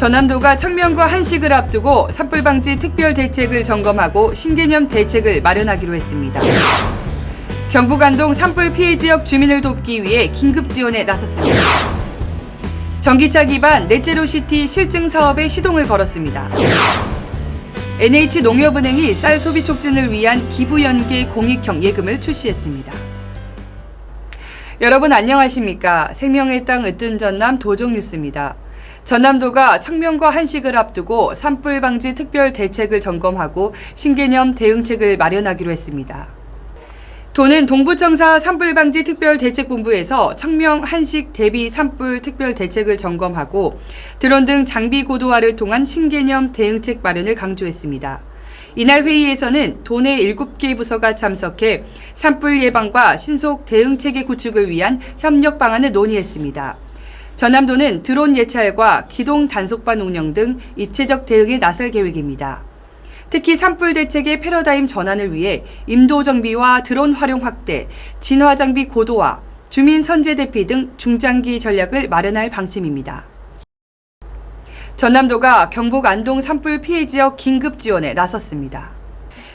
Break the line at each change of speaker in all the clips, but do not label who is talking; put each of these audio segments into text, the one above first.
전남도가 청명과 한식을 앞두고 산불 방지 특별 대책을 점검하고 신개념 대책을 마련하기로 했습니다. 경북 안동 산불 피해 지역 주민을 돕기 위해 긴급 지원에 나섰습니다. 전기차 기반 넷제로시티 실증 사업에 시동을 걸었습니다. NH농협은행이 쌀 소비 촉진을 위한 기부 연계 공익형 예금을 출시했습니다. 여러분 안녕하십니까? 생명의 땅 으뜸 전남 도종 뉴스입니다. 전남도가 청명과 한식을 앞두고 산불 방지 특별 대책을 점검하고 신개념 대응책을 마련하기로 했습니다. 도는 동부청사 산불방지 특별대책본부에서 청명, 한식 대비 산불 특별대책을 점검하고 드론 등 장비 고도화를 통한 신개념 대응책 마련을 강조했습니다. 이날 회의에서는 도내 7개 부서가 참석해 산불 예방과 신속 대응체계 구축을 위한 협력 방안을 논의했습니다. 전남도는 드론 예찰과 기동 단속반 운영 등 입체적 대응에 나설 계획입니다. 특히 산불 대책의 패러다임 전환을 위해 인도 정비와 드론 활용 확대, 진화 장비 고도화, 주민 선제 대피 등 중장기 전략을 마련할 방침입니다. 전남도가 경북 안동 산불 피해 지역 긴급 지원에 나섰습니다.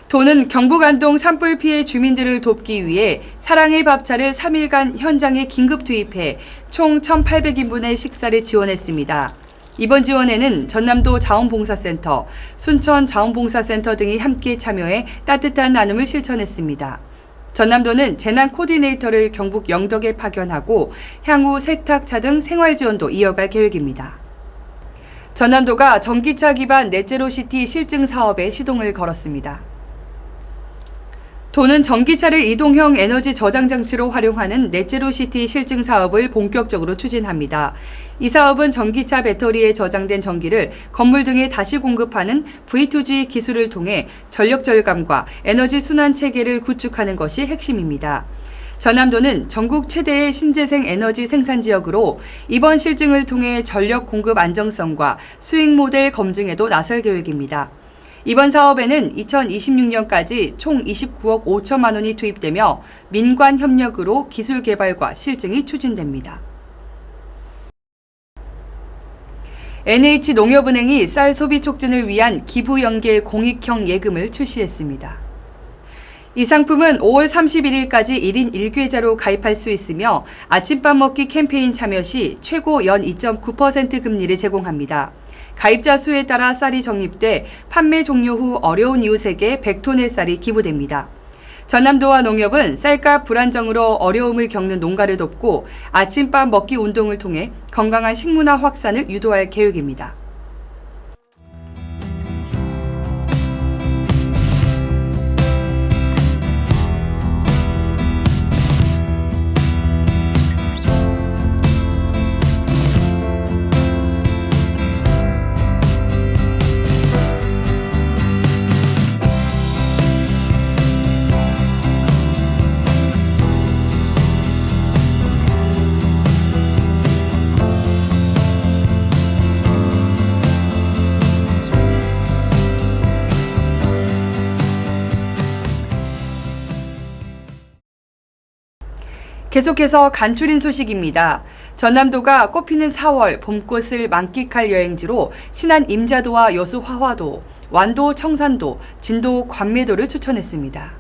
도는 경북 안동 산불 피해 주민들을 돕기 위해 사랑의 밥차를 3일간 현장에 긴급 투입해 총 1,800인분의 식사를 지원했습니다. 이번 지원에는 전남도 자원봉사센터, 순천 자원봉사센터 등이 함께 참여해 따뜻한 나눔을 실천했습니다. 전남도는 재난 코디네이터를 경북 영덕에 파견하고 향후 세탁차 등 생활 지원도 이어갈 계획입니다. 전남도가 전기차 기반 넷제로시티 실증 사업에 시동을 걸었습니다. 도는 전기차를 이동형 에너지 저장 장치로 활용하는 넷제로시티 실증 사업을 본격적으로 추진합니다. 이 사업은 전기차 배터리에 저장된 전기를 건물 등에 다시 공급하는 V2G 기술을 통해 전력 절감과 에너지 순환 체계를 구축하는 것이 핵심입니다. 전남도는 전국 최대의 신재생 에너지 생산 지역으로 이번 실증을 통해 전력 공급 안정성과 수익 모델 검증에도 나설 계획입니다. 이번 사업에는 2026년까지 총 29억 5천만 원이 투입되며 민관 협력으로 기술 개발과 실증이 추진됩니다. NH농협은행이 쌀 소비 촉진을 위한 기부 연계 공익형 예금을 출시했습니다. 이 상품은 5월 31일까지 1인 1계좌로 가입할 수 있으며 아침밥 먹기 캠페인 참여 시 최고 연 2.9% 금리를 제공합니다. 가입자 수에 따라 쌀이 적립돼 판매 종료 후 어려운 이웃에게 100톤의 쌀이 기부됩니다. 전남도와 농협은 쌀값 불안정으로 어려움을 겪는 농가를 돕고 아침밥 먹기 운동을 통해 건강한 식문화 확산을 유도할 계획입니다. 계속해서 간추린 소식입니다. 전남도가 꽃피는 4월 봄꽃을 만끽할 여행지로 신안 임자도와 여수 화화도, 완도 청산도, 진도 관매도를 추천했습니다.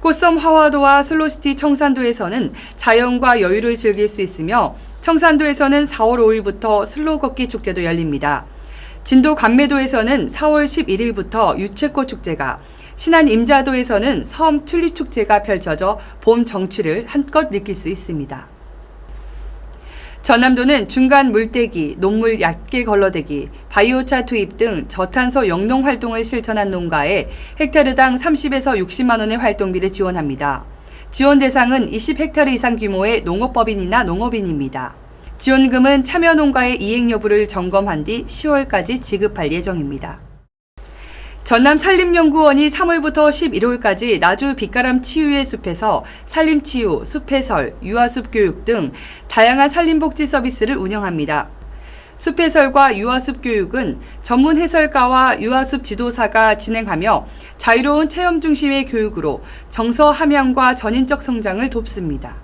꽃섬 화화도와 슬로시티 청산도에서는 자연과 여유를 즐길 수 있으며 청산도에서는 4월 5일부터 슬로우 걷기 축제도 열립니다. 진도 관매도에서는 4월 11일부터 유채꽃 축제가, 신안 임자도에서는 섬 튤립 축제가 펼쳐져 봄 정취를 한껏 느낄 수 있습니다. 전남도는 중간 물떼기, 녹물 얕게 걸러대기, 바이오차 투입 등 저탄소 영농 활동을 실천한 농가에 헥타르당 30에서 60만 원의 활동비를 지원합니다. 지원 대상은 20헥타르 이상 규모의 농업법인이나 농업인입니다. 지원금은 참여 농가의 이행 여부를 점검한 뒤 10월까지 지급할 예정입니다. 전남산림연구원이 3월부터 11월까지 나주 빛가람 치유의 숲에서 산림치유, 숲해설, 유아숲 교육 등 다양한 산림복지 서비스를 운영합니다. 숲해설과 유아숲 교육은 전문 해설가와 유아숲 지도사가 진행하며 자유로운 체험 중심의 교육으로 정서 함양과 전인적 성장을 돕습니다.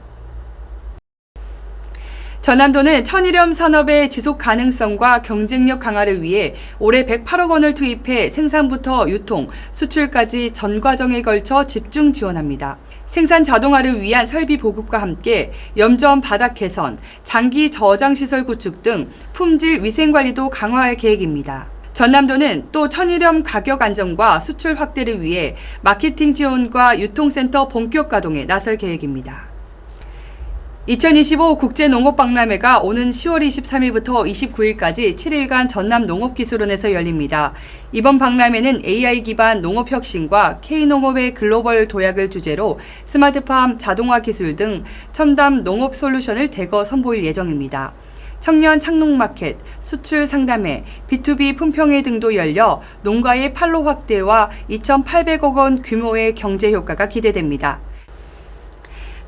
전남도는 천일염 산업의 지속 가능성과 경쟁력 강화를 위해 올해 108억 원을 투입해 생산부터 유통, 수출까지 전 과정에 걸쳐 집중 지원합니다. 생산 자동화를 위한 설비 보급과 함께 염전 바닥 개선, 장기 저장 시설 구축 등 품질 위생 관리도 강화할 계획입니다. 전남도는 또 천일염 가격 안정과 수출 확대를 위해 마케팅 지원과 유통센터 본격 가동에 나설 계획입니다. 2025 국제농업박람회가 오는 10월 23일부터 29일까지 7일간 전남농업기술원에서 열립니다. 이번 박람회는 AI 기반 농업혁신과 K농업의 글로벌 도약을 주제로 스마트팜, 자동화 기술 등 첨단 농업 솔루션을 대거 선보일 예정입니다. 청년 창농마켓, 수출 상담회, B2B 품평회 등도 열려 농가의 판로 확대와 2,800억 원 규모의 경제 효과가 기대됩니다.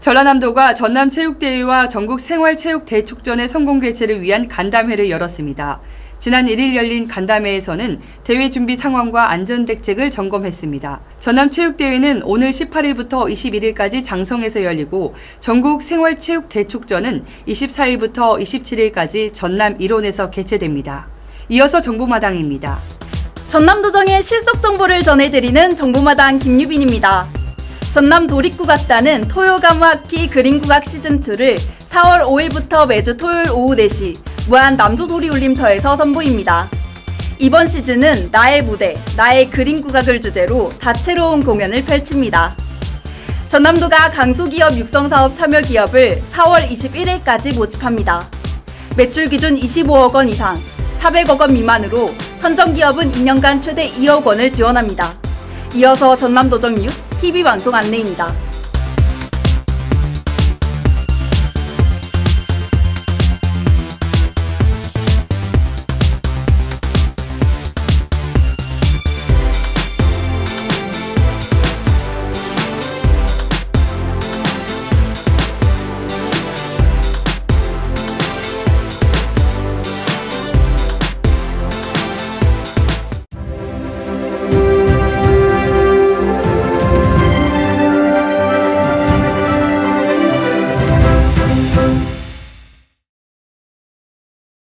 전라남도가 전남체육대회와 전국생활체육대축전의 성공 개최를 위한 간담회를 열었습니다. 지난 1일 열린 간담회에서는 대회 준비 상황과 안전대책을 점검했습니다. 전남체육대회는 오늘 18일부터 21일까지 장성에서 열리고 전국생활체육대축전은 24일부터 27일까지 전남 일원에서 개최됩니다. 이어서 정보마당입니다.
전남도정의 실속 정보를 전해드리는 정보마당 김유빈입니다. 전남 도립국악단은 토요감화기 그림국악 시즌2를 4월 5일부터 매주 토요일 오후 4시 무한 남도도리울림터에서 선보입니다. 이번 시즌은 나의 무대, 나의 그림국악을 주제로 다채로운 공연을 펼칩니다. 전남도가 강소기업 육성사업 참여 기업을 4월 21일까지 모집합니다. 매출 기준 25억 원 이상, 400억 원 미만으로 선정기업은 2년간 최대 2억 원을 지원합니다. 이어서 전남도정 뉴스 TV 방송 안내입니다.